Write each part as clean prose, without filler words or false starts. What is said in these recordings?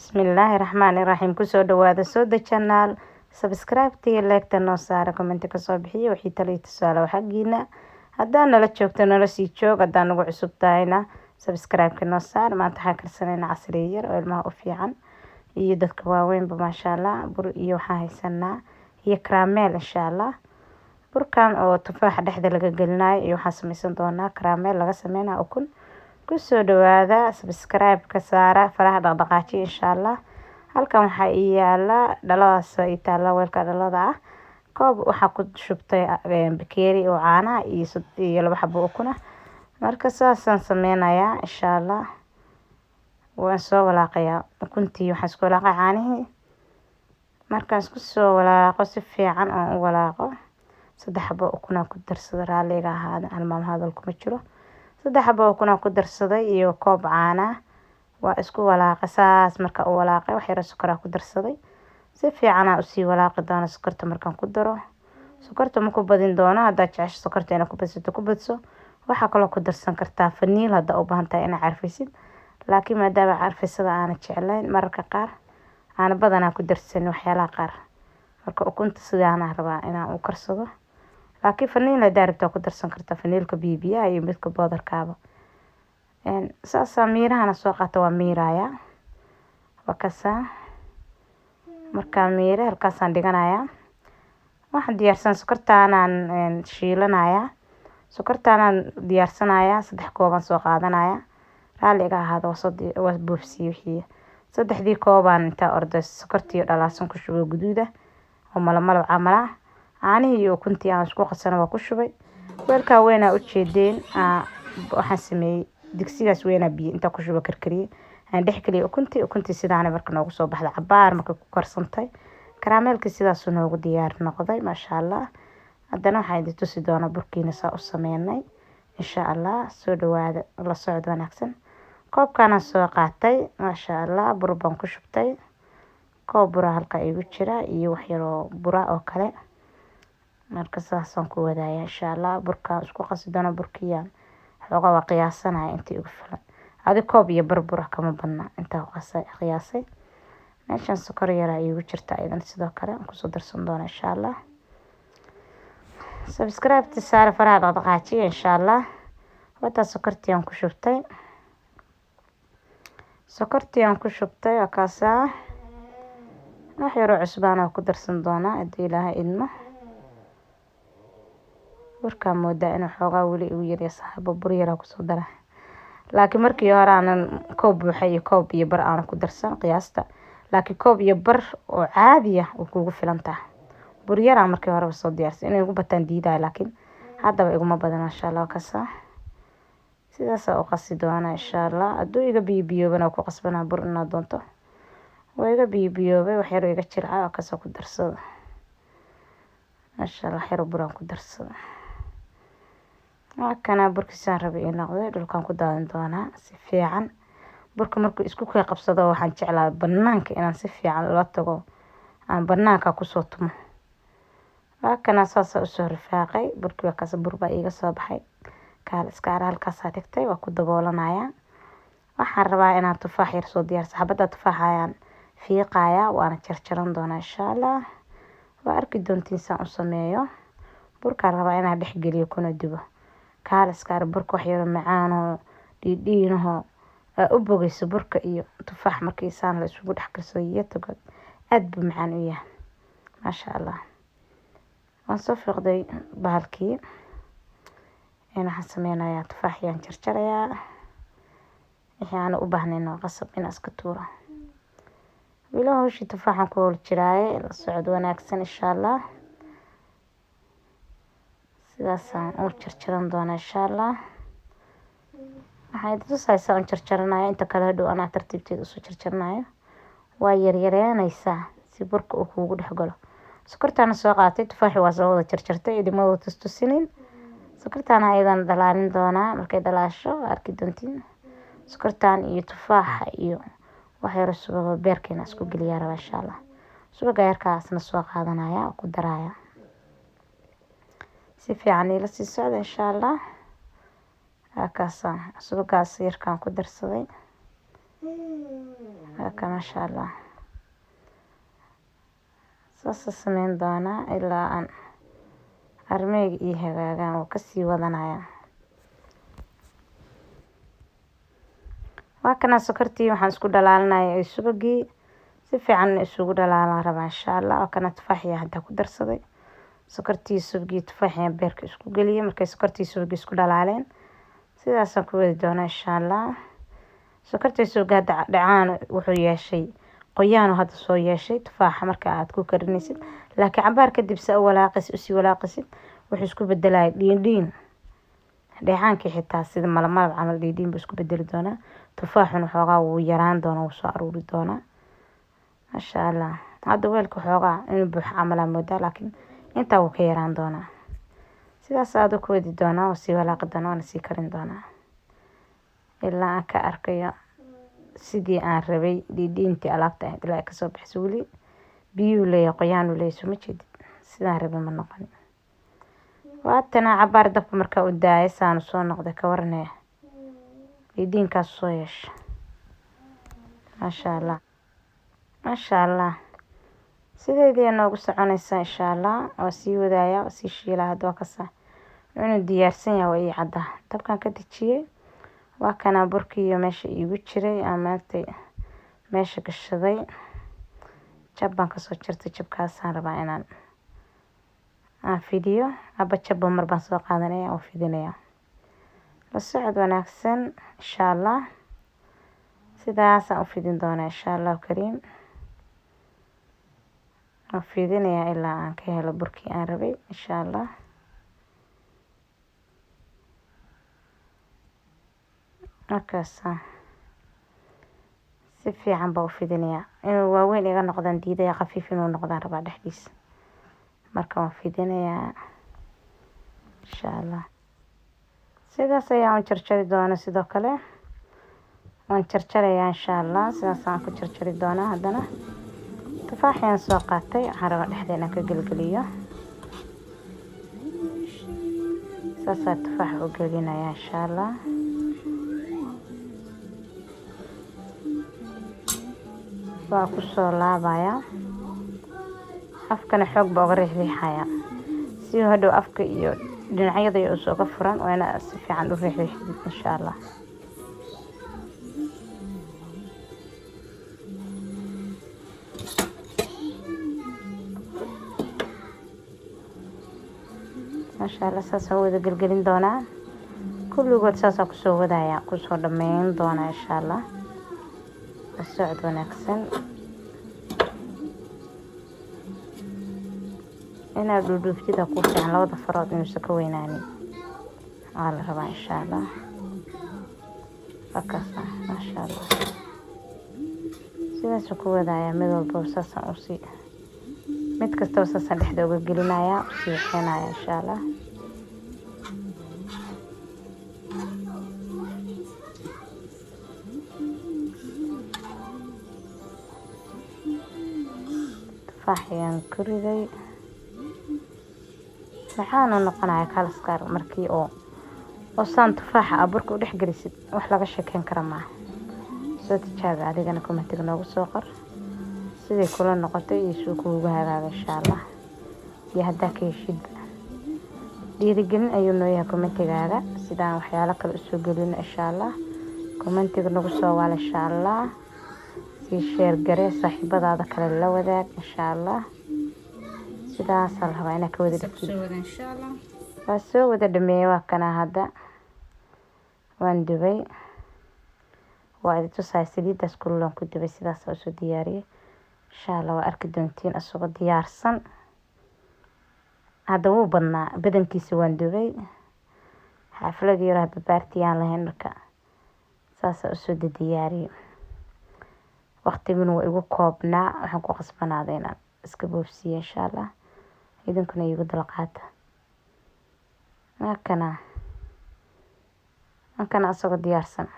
Bismillaahi Raxmaani Raxiim. Kusoo dhawaada Sooda Channel. Subscribe tii like noo saara, comment ka soo bixiyo wixii talo iyo tusaale xaqiina. Haddaan nala joogto nala sii joog, haddaan ugu cusub tahayna subscribe ka noo saar. Maanta waxaan karsanayna casriye yar oo ilmaha u fiican iyo dadka waaweynba maasha Allah. Bur iyo waxaan haysanaa iyo caramel insha Allah. Burkan oo tufaax dhexda laga gelinayo iyo waxaan samaysan doonaa caramel laga sameeynaa ukun. Kusoo dhawaada subscribe ka saara faraha dhaqdhaqaaji insha Allah. Halkan waxaa ii yaala dhaladaas ay taala weelka dhalada ah. Koob waxaa ku shubtay bakeeri oo caana iyo laba xabo ukun. Marka saasaan sameynayaa insha Allah. Waan soo walaaqayaa ukuntii waxaan isku walaaqay caanihii. Markaan isku soo walaaqo si fiican oo u walaaqo 3 xabo ukun ku darsada raaliga ahaada halmaam hadal kuma jiro. 3 xabo ukun ku darsaday iyo koob caana waa isku walaaqay saas marka uu walaaqay wax yar sokor ku darsaday si fiican aan u sii walaaqi doona sokorta markaan ku daro sokorta ma ku badin doona hadda jecesho sokorta inaa ku badso waxa kale ku darsan kartaa faniil hadda u baahan tahay inaa carfisid laakiin maadaama carfisada aan jeclayn mararka qaar aan badanaa ku darsan waxyaalaha qaar marka ukunta sidaan rabaa inaan u karsado laakiin faniil hadda rabto ku darsan kartaa faniilka bibiya iyo midka boodarkaaba saasa miirahana soo qaato waa miiraya wakasa marka miira halkaasaan dhiganayaa waxaan diyaarsan sokortaanaan shiilanayaa sokortaanaan diyaarsanayaa 3 koobaan soo qaadanaya raaliga ahaada waa buufsi wixii 3 koobaan inta orday sokortii dhalaasan ku shubay guduuda oo malmal camala caanihi iyo ukuntii aan isku qasana waa ku shubay weelka weena u jeedeen waxaan sameeyay digsigaas weena biyo inta ku shubay karkariye aan dhex kaliya ukuntii sidaan marka noogu soo baxda cabaar marka ku karsantay caramelka sidaas noogu diyaar noqday maasha Allah haddana waxaan idin tusi doonaa burkiina saa u sameynay insha Allah soo dhawaada la socod wanaagsan koobkana soo qaatay maasha Allah bur baan ku shubtay koob bur halka igu jira iyo wax yar oo bur oo kale marka saasaan ku wadaaya insha Allah burka isku qasi doona burkiyaan xogaa waa qiyaasanaya intii ugu filan adi koob iyo barbura kama badna inta qiyaasay meeshan sokor yar igu jirta idan sidoo kale aan ku soo darsan doona insha Allah subscribe ti saara faraha dhaqdhaqaaji insha Allah wata sokortii aan ku shubtay akaasa wax yar oo cusbaan ku darsan doona hadii Ilaahay idmo burka moodaa inuu xogaa wali ugu yar sahabo bur yar ku soo dara laakiin markii hore aan koob buuxay iyo koob iyo bar aan ku darsan qiyaasta laakiin koob iyo bar oo caadi ah oo kugu filantaa bur yar aan markii hore soo diyaarsan inay ugu bataan diiday laakiin hadaba iguma badan insha Allah kasa sidaas oo qasi doona insha Allah adoo iga biyoobana ku qasbana bur inaa doonto way iga biyoobay wax yar iga jilca ka soo ku darsado insha Allah xiro bur aan ku darsado kana burkiisaan rabay in noqdo dhulkaan ku daadan doona si fiican burka markuu isku kay qabsado waxaan jeclaa banaanka inaan si fiican la tago aan banaanka ku soo tumo kana saasa u soo rifaaqay burkii waa kaas bur baa iga soo baxay kaal iska halkaas dhigtay waa ku daboolanaya waxaan rabaa inaan tufaax yar soo diyaarso xabada tufaaxayaan fiiqaya waana jarjaran doona insha Allah waa arki doontiin saan u sameeyo burka rabaa inaan dhex geliyo kuna dubo kaal iska burka wax yar macaan oo dhiidhiinaho u bogayso burka iyo tufaax markii saan la isugu dhex karsado iyo tagod aad buu macaan u yahay maasha Allah waan soo fiiqday bahalkii waxaan sameynayaa tufaaxiyaan jarjarayaa wixii aan u baahnayno qasab in iska tuuro wilo hawshii tufaaxan ku hor jiraaye la socod wanaagsan insha Allah sidaas aan u jarjaran doona insha Allah waxay tusaysaa in jarjaranayo inta kala dhow ana tartiibteeda soo jarjaranayo waa yaryareenaysa si burka uu kugu dhex galo sokortaana soo qaatay tufaaxi waa soo wada jarjartay idimo tustusinin sokortaana aydan dhalaalin doona markay dhalaasho arki doontiin sokortaan iyo tufaaxa iyo wax yar subag beerkeena isku geliyaa raba insha Allah subaga yarkaasna soo qaadanaya ku daraya si fiican ila sii socda insha Allah akaasa subagaas yarkaan ku darsaday haka maasha allah. saasa sameyn doonaa ilaa aan armeyga iyo hagaagaan oo kasii wadanaya. waa kana sokortii waxaan isku dhalaalinaya iyo subagii si fiican isugu dhalaalan rabaa insha allah. waa kana tufaaxiya hadda ku darsaday sokortii subagii tufaaxiya beerka isku geliyay. markay sokortii subagii isku dhalaaleen sidaasaan ku wadi doonaa insha allah. sokortii subagii hadda dhacaan wuxuu yeeshay qoyaan hadda soo yeeshay tufaaxa marka aad ku karinaysid. laakiin cabaar kadib saa usii walaaqisid wuxuu isku bedelaya dhiin dheecaankii xitaa sida malamalab camal dhiin buu isku bedeli doonaa. tufaaxuna xoogaa wuu yaraan doonaa, wuu soo aruuri doonaa maasha allah. hadda weelka xoogaa inuu buuxo camalaa moodaa laakiin intaa wuu ka yaraan doonaa. sidaas aad ku wadi doonaa oo sii walaaqi doonaa waana sii karin doonaa ilaa aan ka arkayo sidii aan rabay dhiintii alaabta ahayd ilaa ay kasoo baxayso. weli biyuu leeyahay qoyaanuu leeyahay soo ma jeedid sidaan rabay ma noqon. waatana cabaar dabka markaa u daayay saanu soo noqday ka waranaya dhiinkaas soo yeesha maasha allah maasha allah. sideedii noogu soconaysa insha allah. waa sii wadaaya waa sii shiilaa. hadda waa kasa inuu diyaarsan yahay waa ii cadda. dabkan ka dejiyey waa kana burkii iyo meesha iigu jiray aan maantay meesha gashaday. jab baan kasoo jartay. jabkaasaan rabaa inaan fidiyo. haba jabba mar baan soo qaadanaya oo fidinaya. la socod wanaagsan insha allah. sidaasaan u fidin doonaa insha allah kariim. waan fidinaya ilaa aan ka helo burkii aan rabay insha allah. markaasa si fiican baa u fidinaya. inuu waaweyn iga noqdaan diidaya, khafiif inuu noqdaan rabaa dhexdiisa. marka waan fidinayaa insha allah. sidaas ayaan u jarjari doonaa. sidoo kale waan jarjarayaa insha allah. sidaasaan ku jarjari doonaa. haddana tufaaxiyaan soo qaatay waxaan rabaa dhexda inaan ka gelgeliyo. saasaa tufaaxa u gelinaya insha allah. waa kusoo laabaya. afkana xoog baa uga riixriixaya si hadhow afka iyo dhinacyada iyo uga furan. waa ina si fiican u riixriixdid insha allah. maasha allah. saasaan wada gelgelin doonaa. kulligood saasaan kusoo wadaya kusoo dhameyn doonaa insha allah. la socod wanaagsan. inaad dhuudhuuftida ku fiican labada farood inuusan ka weynaanin waa la rabaa insha allah. wakaasa maasha allah. sidaasaan ku wadaya mid walbaba saasaan usii mid kastaba saasaan dhexda uga gelinaya usii waxeenaya insha allah. tufaaxiyaan ku riday. maxaanu noqonaya kalaskaar markii oo saan tufaaxa burka u dhex gelisid wax laga sheekeyn kara maaha. soo tijaabi adigana commentiga noogu soo qor siday kula noqotay iyo suu kuugu hagaaga insha allah. iyo haddaa ka heshidba dhiirigelin ayuu noo yahay commentigaaga sidaan waxyaalo kale usoo gelino insha allah. commentiga nagu soo waal insha allah. sii sheer garee saaxiibadaada kale la wadaag insha allah. sidaas la rabaa inaa ka wada dhigtid. waa soo wada dhameeyay. waa kana hadda waan dubay. waa idi tusaay saliidaas kullaan ku dubay. sidaas oo soo diyaariyay insha allah. waa arki doontiin asagoo diyaarsan. hadda wuu badnaa badankiisa waan dubay. xaflad yar hadda baartiyaan lahayn marka saas oo soo diyaariyay. waqtiguna waa igu koobnaa. waxaan ku qasbanaaday inaan iska boofsiyo insha allah. idinkuna igu dalqaata. markana asagoo diyaarsan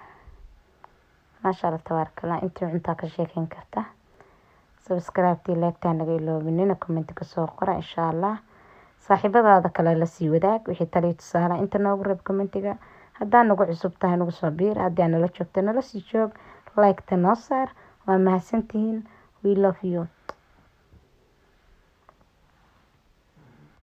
maasha allah tabaarakallah. intii cuntaa ka sheekeyn karta. subscribe-tii like-taa naga iloobinina. comment ka soo qora insha allah. saaxiibadaada kale la sii wadaag wixii taliyo tusaale inta noogu reeb commentiga. haddaa nagu cusub tahay nagu soo biir. haddii aan nala joogto nala sii joog. like-ta noo saar waa mahadsantihiin. We love you.